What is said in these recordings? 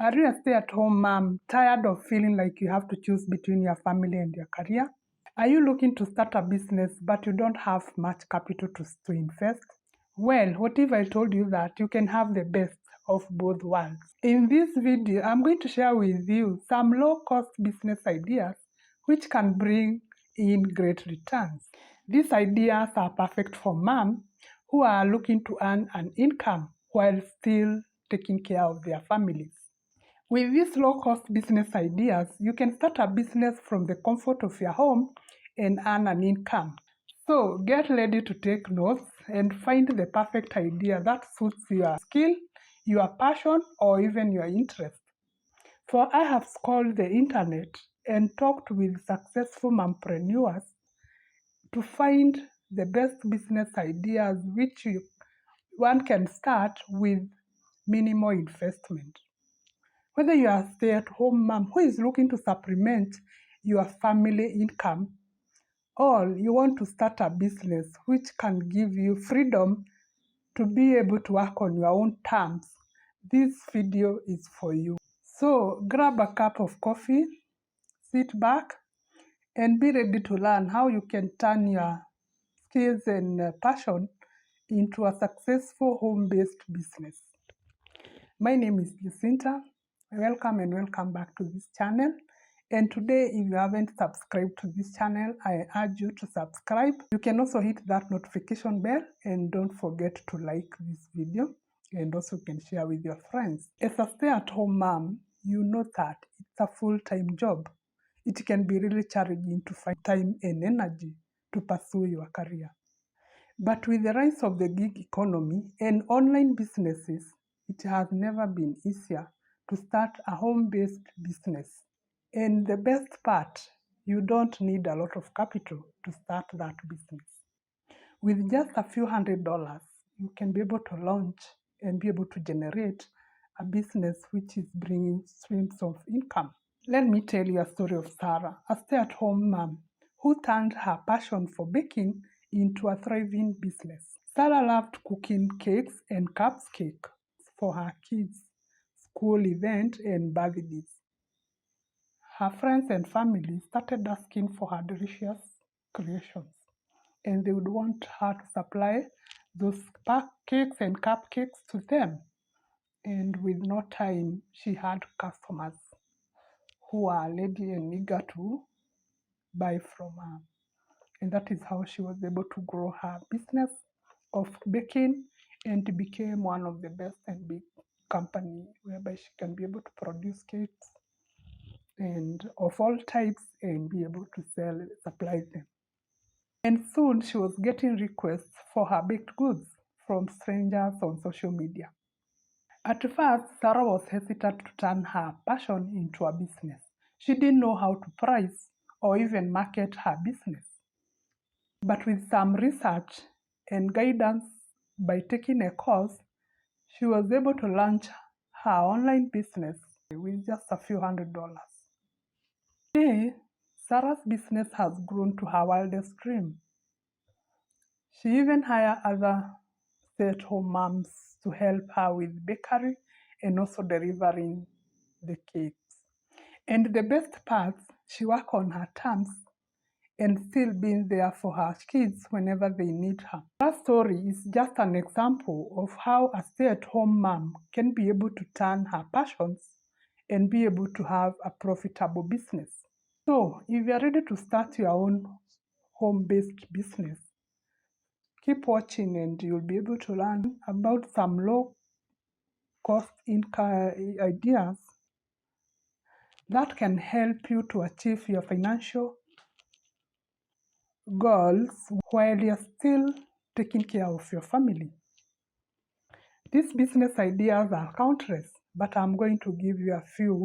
Are you a stay-at-home mom, tired of feeling like you have to choose between your family and your career? Are you looking to start a business but you don't have much capital to invest? Well, what if I told you that you can have the best of both worlds? In this video, I'm going to share with you some low-cost business ideas which can bring in great returns. These ideas are perfect for moms who are looking to earn an income while still taking care of their families. With these low-cost business ideas, you can start a business from the comfort of your home and earn an income. So get ready to take notes and find the perfect idea that suits your skill, your passion, or even your interest. For I have scoured the internet and talked with successful mompreneurs to find the best business ideas which one can start with minimal investment. Whether you are a stay-at-home mom who is looking to supplement your family income, or you want to start a business which can give you freedom to be able to work on your own terms, this video is for you. So grab a cup of coffee, sit back, and be ready to learn how you can turn your skills and passion into a successful home-based business. My name is Jacinta. Welcome and welcome back to this channel. And today, if you haven't subscribed to this channel, I urge you to subscribe. You can also hit that notification bell and don't forget to like this video, and also can share with your friends. As a stay-at-home mom, you know that it's a full-time job. It can be really challenging to find time and energy to pursue your career. But with the rise of the gig economy and online businesses, it has never been easier to start a home-based business. And the best part, you don't need a lot of capital to start that business. With just a few $100s, you can be able to launch and be able to generate a business which is bringing streams of income. Let me tell you a story of Sarah, a stay-at-home mom who turned her passion for baking into a thriving business. Sarah loved cooking cakes and cupcakes for her kids' school events and birthdays. Her friends and family started asking for her delicious creations, and they would want her to supply those cakes and cupcakes to them. And with no time, she had customers who are ready and eager to buy from her. And that is how she was able to grow her business of baking and became one of the best and big company whereby she can be able to produce cakes and of all types and be able to supply them. And soon she was getting requests for her baked goods from strangers on social media. At first, Sarah was hesitant to turn her passion into a business. She didn't know how to price or even market her business. But with some research and guidance by taking a course, she was able to launch her online business with just a few $100s. Today, Sarah's business has grown to her wildest dream. She even hired other stay-at-home moms to help her with bakery and also delivering the cakes. And the best part, she works on her terms and still being there for her kids whenever they need her. That story is just an example of how a stay-at-home mom can be able to turn her passions and be able to have a profitable business. So, if you are ready to start your own home-based business, keep watching and you'll be able to learn about some low-cost income ideas that can help you to achieve your financial goals while you're still taking care of your family. These business ideas are countless, but I'm going to give you a few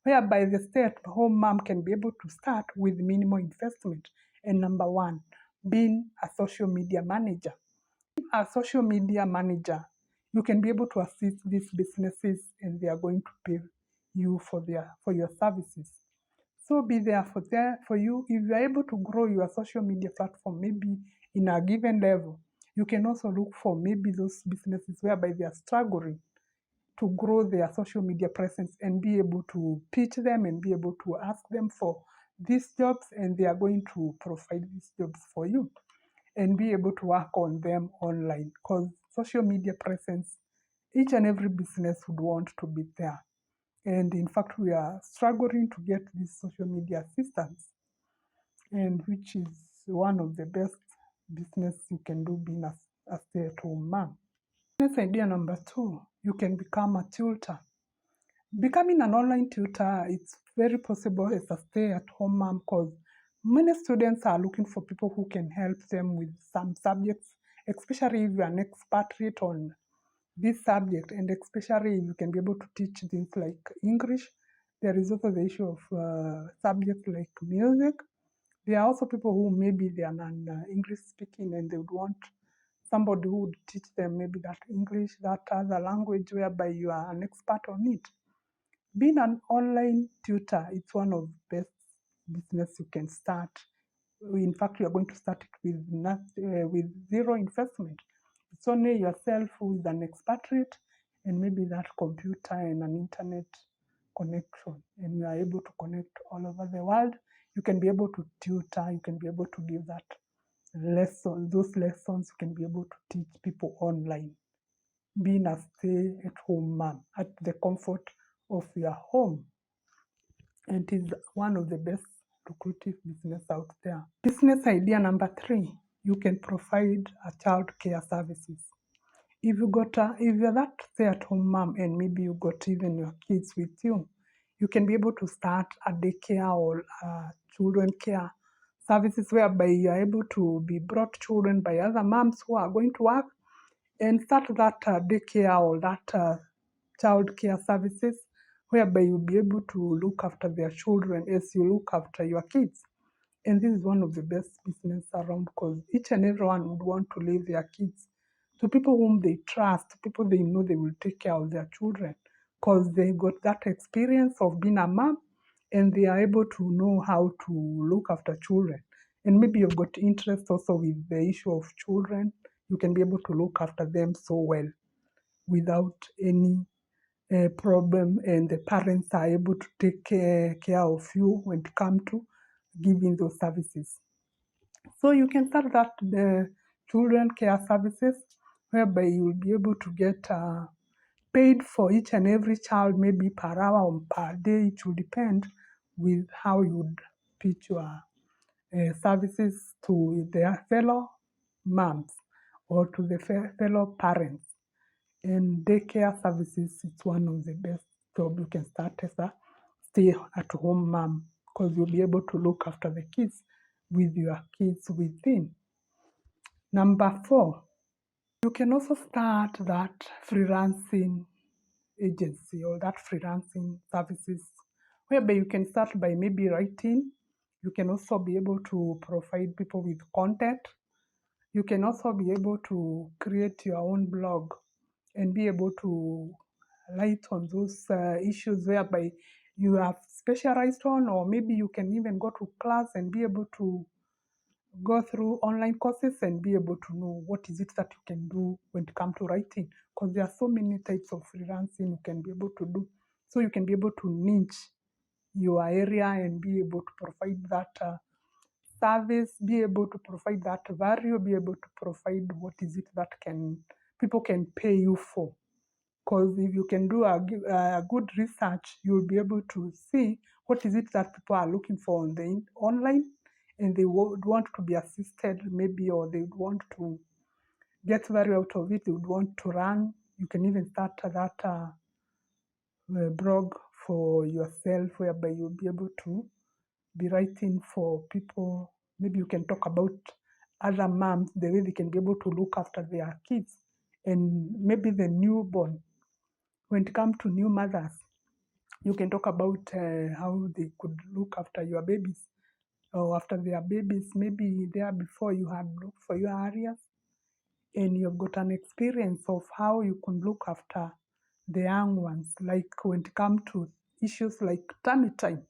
whereby the stay-at-home mom can be able to start with minimal investment. And number one, being a social media manager. A social media manager, you can be able to assist these businesses and they are going to pay you for your services. So be there for you. If you are able to grow your social media platform, maybe in a given level, you can also look for maybe those businesses whereby they are struggling to grow their social media presence and be able to pitch them and be able to ask them for these jobs, and they are going to provide these jobs for you and be able to work on them online, because social media presence, each and every business would want to be there. And in fact, we are struggling to get these social media assistants, and which is one of the best business you can do being a stay-at-home mom. Business idea number 2, you can become a tutor. Becoming an online tutor, it's very possible as a stay-at-home mom, because many students are looking for people who can help them with some subjects, especially if you're an expatriate on this subject, and especially if you can be able to teach things like English. There is also the issue of subjects like music. There are also people who maybe they are non-English speaking and they would want somebody who would teach them maybe that English, that other language whereby you are an expert on it. Being an online tutor, it's one of the best business you can start. In fact, you are going to start it with zero investment. It's only yourself who is an expatriate and maybe that computer and an internet connection, and you are able to connect all over the world. You can be able to tutor, you can be able to give that those lessons you can be able to teach people online, being a stay-at-home mom at the comfort of your home. And it is one of the best lucrative business out there. Business idea number 3, you can provide a child care services. If you're that stay-at-home mom and maybe you got even your kids with you, you can be able to start a daycare or children care services whereby you are able to be brought children by other moms who are going to work, and start that daycare or that child care services whereby you'll be able to look after their children as you look after your kids. And this is one of the best business around, because each and everyone would want to leave their kids to people whom they trust, people they know they will take care of their children, because they got that experience of being a mom and they are able to know how to look after children. And maybe you've got interest also with the issue of children, you can be able to look after them so well without any problem, and the parents are able to take care of you when it comes to giving those services. So you can start that the children care services whereby you will be able to get paid for each and every child, maybe per hour or per day. It will depend with how you would pitch your services to their fellow moms or to the fellow parents. And daycare services, it's one of the best job you can start as a stay-at-home mom, because you'll be able to look after the kids with your kids within. Number 4, you can also start that freelancing agency or that freelancing services whereby you can start by maybe writing. You can also be able to provide people with content. You can also be able to create your own blog and be able to light on those issues whereby you have specialized on, or maybe you can even go to class and be able to go through online courses and be able to know what is it that you can do when it comes to writing, because there are so many types of freelancing you can be able to do. So you can be able to niche your area and be able to provide that service, be able to provide that value, be able to provide what is it that people can pay you for. Because if you can do a good research, you'll be able to see what is it that people are looking for on the online, and they would want to be assisted maybe, or they would want to get value out of it, they would want to run. You can even start that blog for yourself whereby you'll be able to be writing for people. Maybe you can talk about other moms, the way they can be able to look after their kids, and maybe the newborn. When it comes to new mothers, you can talk about how they could look after your babies, or after their babies, maybe there before you had looked for your areas, and you've got an experience of how you can look after the young ones. Like when it comes to issues like tummy time,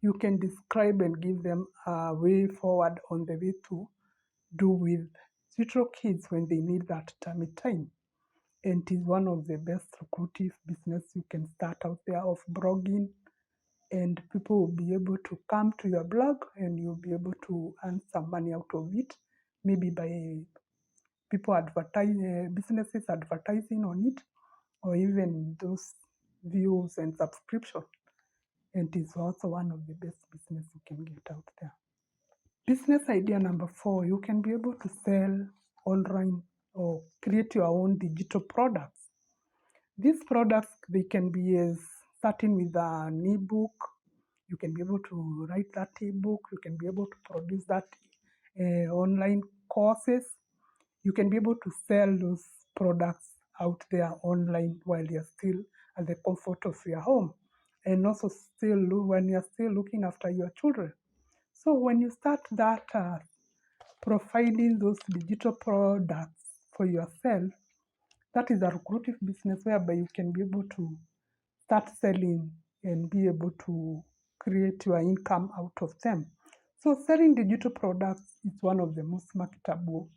you can describe and give them a way forward on the way to do with little kids when they need that tummy time. and it is one of the best lucrative business you can start out there of blogging, and people will be able to come to your blog and you'll be able to earn some money out of it, maybe by people advertising, businesses advertising on it, or even those views and subscription. And it is also one of the best business you can get out there. Business idea number 4, you can be able to sell online or create your own digital products. These products, they can be as starting with an ebook. You can be able to write that ebook. You can be able to produce that online courses. You can be able to sell those products out there online while you're still at the comfort of your home, and also still when you're still looking after your children. So when you start that providing those digital products for yourself, that is a lucrative business whereby you can be able to start selling and be able to create your income out of them. So selling digital products is one of the most marketable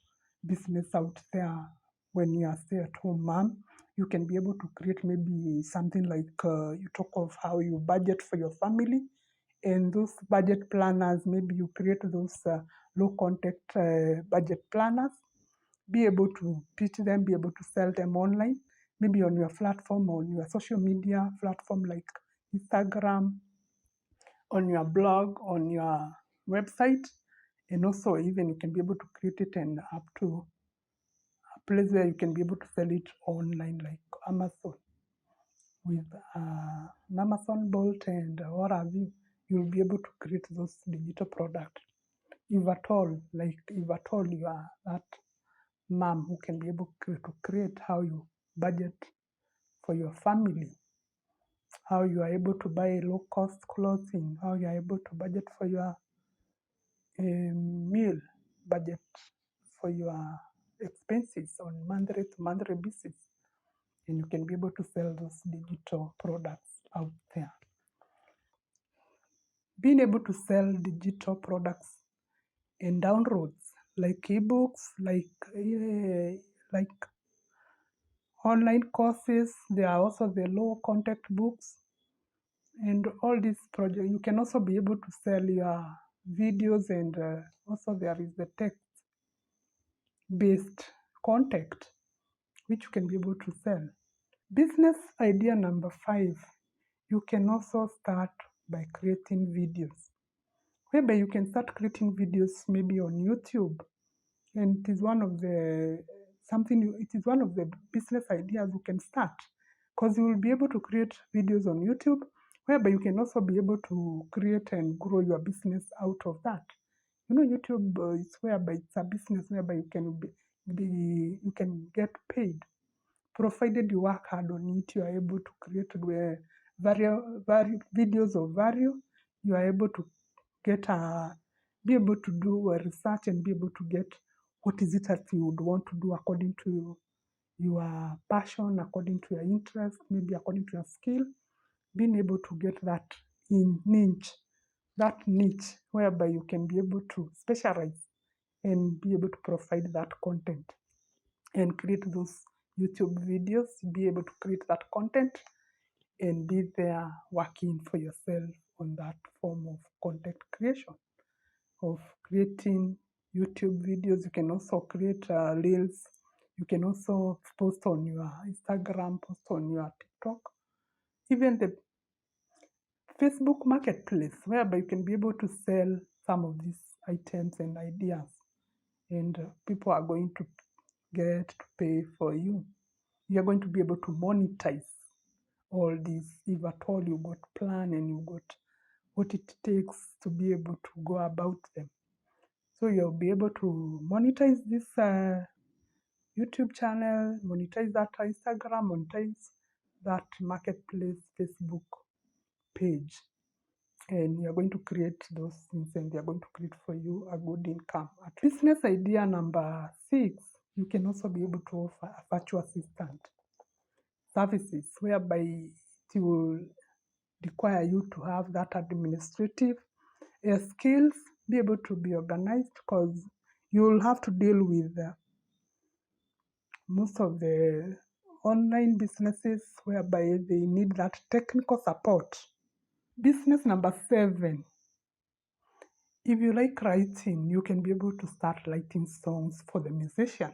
business out there when you are stay-at-home mom. You can be able to create maybe something like you talk of how you budget for your family, and those budget planners, maybe you create those low contact budget planners, be able to pitch them, be able to sell them online, maybe on your platform, on your social media platform like Instagram, on your blog, on your website, and also even you can be able to create it and up to a place where you can be able to sell it online like Amazon. With an Amazon Bolt and what have you, you'll be able to create those digital products. If at all you are that mom who can be able to create how you budget for your family, how you are able to buy low cost clothing, how you are able to budget for your meal, budget for your expenses on monthly to monthly basis, and you can be able to sell those digital products out there. Being able to sell digital products and downloads like ebooks, like online courses. There are also the low contact books and all these projects. You can also be able to sell your videos, and also there is the text based content which you can be able to sell. Business idea number 5, you can also start by creating videos, whereby you can start creating videos maybe on YouTube, and it is one of the business ideas you can start, because you will be able to create videos on YouTube, whereby you can also be able to create and grow your business out of that. YouTube is whereby it's a business whereby you can you can get paid, provided you work hard on it. You are able to create videos of value. You are able to be able to do a research and be able to get what is it that you would want to do according to your passion, according to your interest, maybe according to your skill. Being able to get that niche whereby you can be able to specialize and be able to provide that content and create those YouTube videos, be able to create that content and be there working for yourself on that form of content creation, of creating YouTube videos. You can also create reels. You can also post on your Instagram, post on your TikTok, even the Facebook marketplace, whereby you can be able to sell some of these items and ideas, and people are going to get to pay for you. You're going to be able to monetize all these if at all you got plan and you got what it takes to be able to go about them. So you'll be able to monetize this YouTube channel, monetize that Instagram, monetize that marketplace Facebook page, and you're going to create those things and they're going to create for you a good income. Business idea number 6, you can also be able to offer a virtual assistant services, whereby it will require you to have that administrative skills, be able to be organized, because you'll have to deal with most of the online businesses whereby they need that technical support. Business number 7. If you like writing, you can be able to start writing songs for the musician.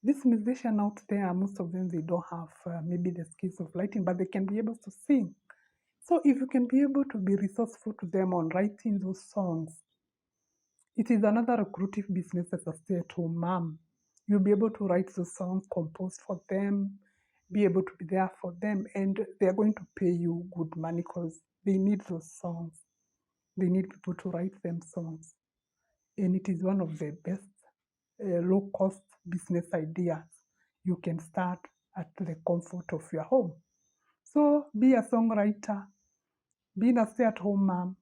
This musician out there, most of them, they don't have maybe the skills of writing, but they can be able to sing. So if you can be able to be resourceful to them on writing those songs, it is another lucrative business as a stay-at-home mom. You'll be able to write the songs, compose for them, be able to be there for them, and they're going to pay you good money because they need those songs. They need people to write them songs. And it is one of the best low-cost business ideas you can start at the comfort of your home. So be a songwriter, be a stay-at-home mom,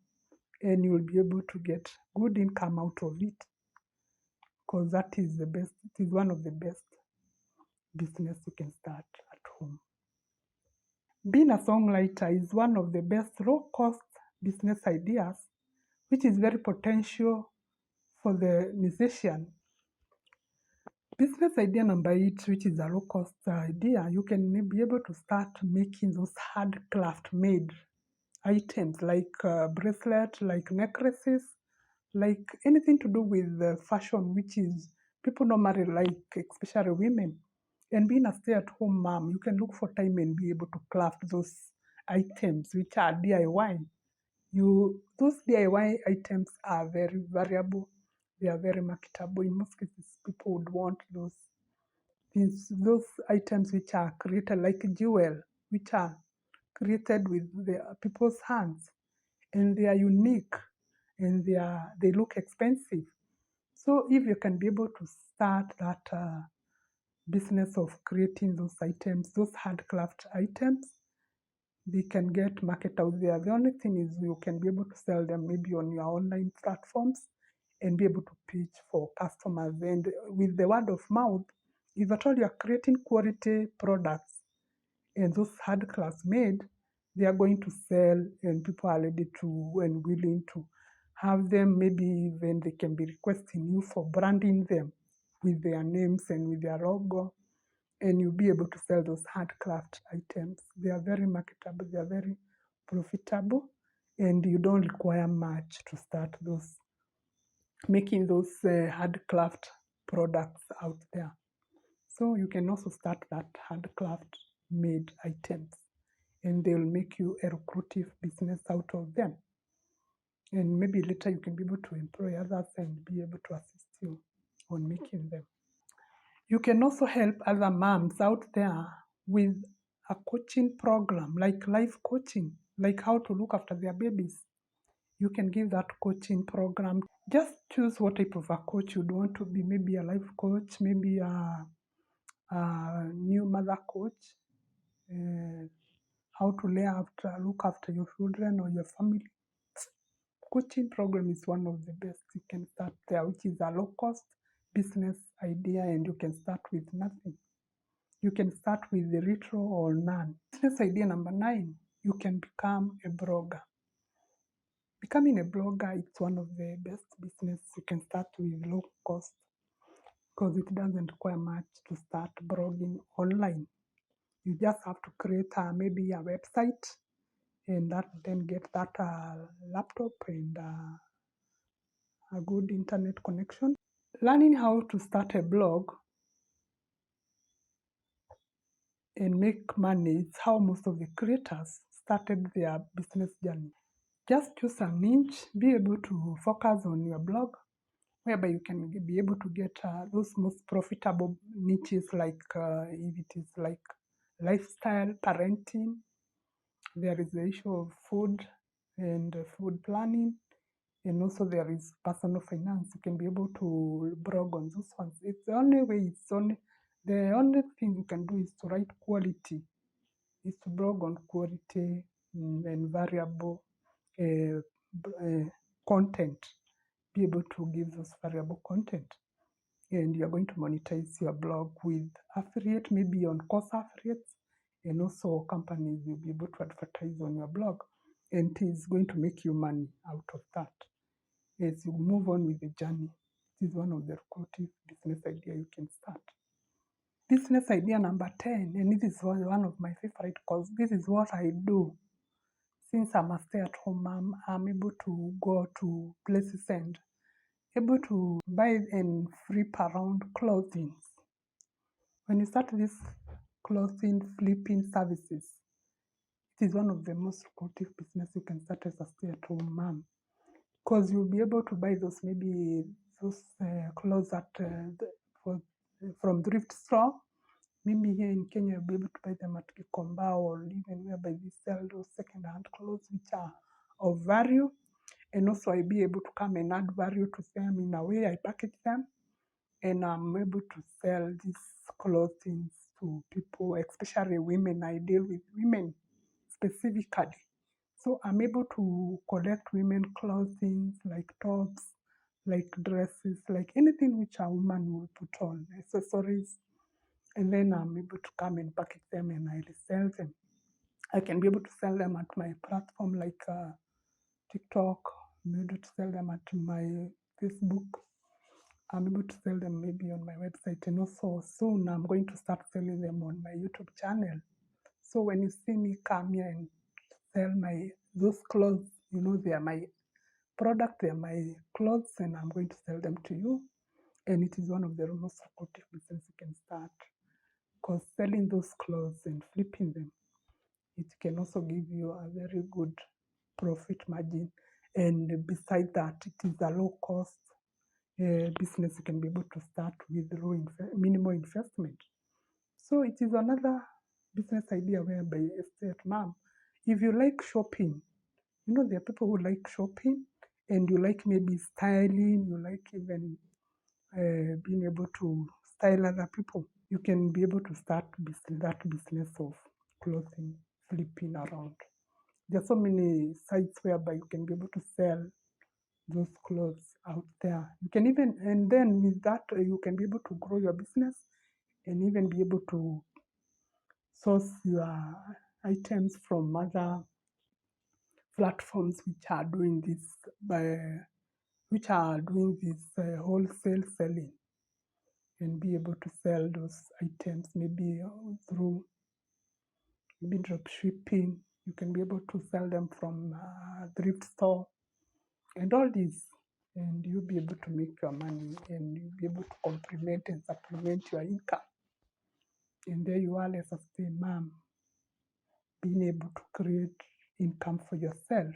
and you'll be able to get good income out of it, because that is the best. It is one of the best business you can start at home. Being a songwriter is one of the best low-cost business ideas, which is very potential for the musician. Business idea number 8, which is a low-cost idea, you can be able to start making those handcraft-made items like bracelets, like necklaces, like anything to do with fashion, which is people normally like, especially women. And being a stay-at-home mom, you can look for time and be able to craft those items, which are DIY. Those DIY items are very variable. They are very marketable. In most cases, people would want those those items which are created like jewel, which are created with the people's hands, and they are unique, and they look expensive. So if you can be able to start that business of creating those items, those handcraft items, they can get market out there. The only thing is you can be able to sell them maybe on your online platforms and be able to pitch for customers. And with the word of mouth, if at all you're creating quality products and those handcrafts made, they are going to sell, and people are ready to and willing to have them. Maybe even they can be requesting you for branding them with their names and with their logo, and you'll be able to sell those handcraft items. They are very marketable, they are very profitable, and you don't require much to start those making those handcraft products out there. So you can also start that handcraft made items, and they'll make you a lucrative business out of them. And maybe later you can be able to employ others and be able to assist you on making them. You can also help other moms out there with a coaching program, like life coaching, like how to look after their babies. You can give that coaching program. Just choose what type of a coach you'd want to be, maybe a life coach, maybe a new mother coach, how to look after your children or your family. Coaching program is one of the best you can start there, which is a low cost business idea, and you can start with nothing. You can start with the little or none. Business idea number 9, you can become a blogger. Becoming a blogger is one of the best business you can start with low cost, because it doesn't require much to start blogging online. You just have to create maybe a website, and then get that laptop and a good internet connection. Learning how to start a blog and make money is how most of the creators started their business journey. Just choose a niche, be able to focus on your blog, whereby you can be able to get those most profitable niches, like if it is like lifestyle, parenting, there is the issue of food and food planning, and also there is personal finance. You can be able to blog on those ones. It's the only way, the only thing you can do is to write quality, is to blog on quality and variable content. Be able to give those variable content, and you're going to monetize your blog with affiliate, maybe on course affiliates, and also companies will be able to advertise on your blog, and it is going to make you money out of that. As you move on with the journey, it is one of the lucrative business idea you can start. Business idea number 10, and this is one of my favorite because this is what I do. Since I'm a stay-at-home mom, I'm able to go to places and able to buy and flip around clothing. When you start this clothing flipping services, it is one of the most lucrative business you can start as a stay-at-home mom, because you'll be able to buy those maybe those clothes at from thrift store. Maybe here in Kenya, you'll be able to buy them at Gikomba or even whereby they sell those second-hand clothes which are of value. And also I'll be able to come and add value to them in a way I package them. And I'm able to sell these clothing to people, especially women. I deal with women specifically. So I'm able to collect women clothing like tops, like dresses, like anything which a woman will put on, accessories. And then I'm able to come and package them and I resell them. I can be able to sell them at my platform like TikTok. I'm able to sell them at my Facebook. I'm able to sell them maybe on my website, and also soon I'm going to start selling them on my YouTube channel. So when you see me come here and sell those clothes, you know they are my product, they are my clothes, and I'm going to sell them to you. And it is one of the most lucrative business you can start, because selling those clothes and flipping them, it can also give you a very good profit margin. And besides that, it is a low cost business you can be able to start with minimal investment. So it is another business idea whereby a stay-at mom, if you like shopping, you know there are people who like shopping, and you like maybe styling, you like even being able to style other people, you can be able to start that business of clothing flipping around. There are so many sites whereby you can be able to sell those clothes out there. You can even, and then with that, you can be able to grow your business and even be able to source your items from other platforms which are doing this wholesale selling, and be able to sell those items maybe through maybe drop shipping. You can be able to sell them from thrift store and all this, and you'll be able to make your money and you'll be able to complement and supplement your income. And there you are as a stay mom, being able to create income for yourself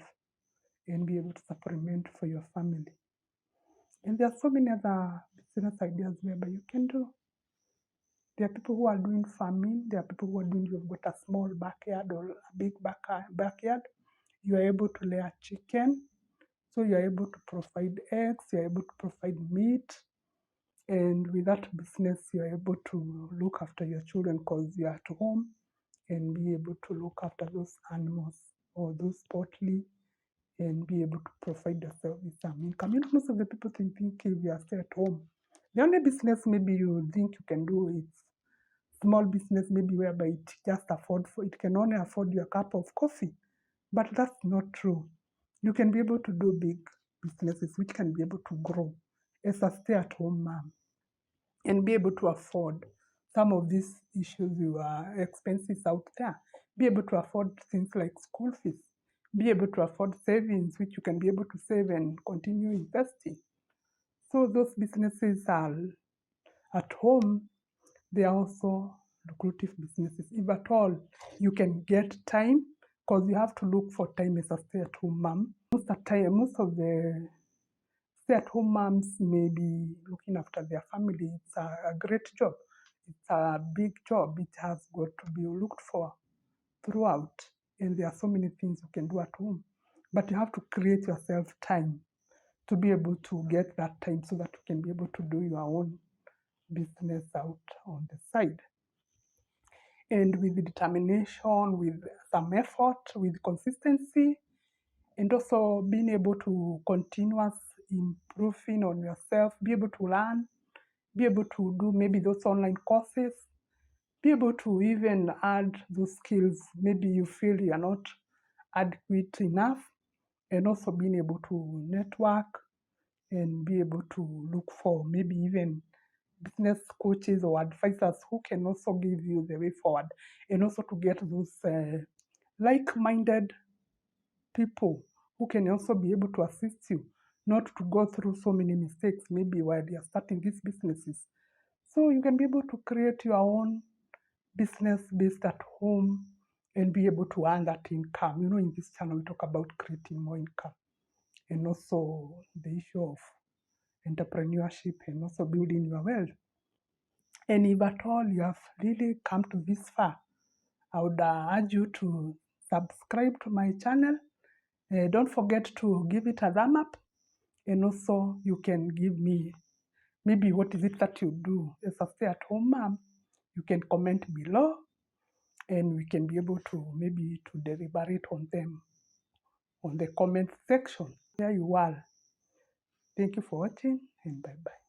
and be able to supplement for your family. And there are so many other business ideas whereby you can do. There are people who are doing farming. There are people who are doing, you've got a small backyard or a big backyard. You are able to lay chicken. So you are able to provide eggs, you are able to provide meat. And with that business, you are able to look after your children because you are at home, and be able to look after those animals or those poultry, and be able to provide yourself with some income. You know, most of the people think if you are stay at home, the only business maybe you think you can do is small business, maybe whereby it can only afford your cup of coffee. But that's not true. You can be able to do big businesses which can be able to grow as a stay-at-home mom and be able to afford some of these issues, your expenses out there. Be able to afford things like school fees. Be able to afford savings which you can be able to save and continue investing. So those businesses are at home. They are also lucrative businesses. If at all you can get time, because you have to look for time as a stay-at-home mom. Most of the stay-at-home moms may be looking after their family. It's a great job. It's a big job. It has got to be looked for throughout. And there are so many things you can do at home. But you have to create yourself time to be able to get that time so that you can be able to do your own business out on the side. And with determination, with some effort, with consistency, and also being able to continuous improving on yourself, be able to learn, be able to do maybe those online courses, be able to even add those skills maybe you feel you are not adequate enough, and also being able to network and be able to look for maybe even business coaches or advisors who can also give you the way forward, and also to get those like-minded people who can also be able to assist you, not to go through so many mistakes maybe while you're starting these businesses. So you can be able to create your own business based at home and be able to earn that income. In this channel, we talk about creating more income and also the issue of entrepreneurship and also building your wealth. And if at all you have really come to this far, I would urge you to subscribe to my channel. Don't forget to give it a thumb up, and also you can give me maybe what is it that you do as a stay-at-home mom. You can comment below, and we can be able to maybe to deliberate on them on the comment section. There you are. Thank you for watching, and bye-bye.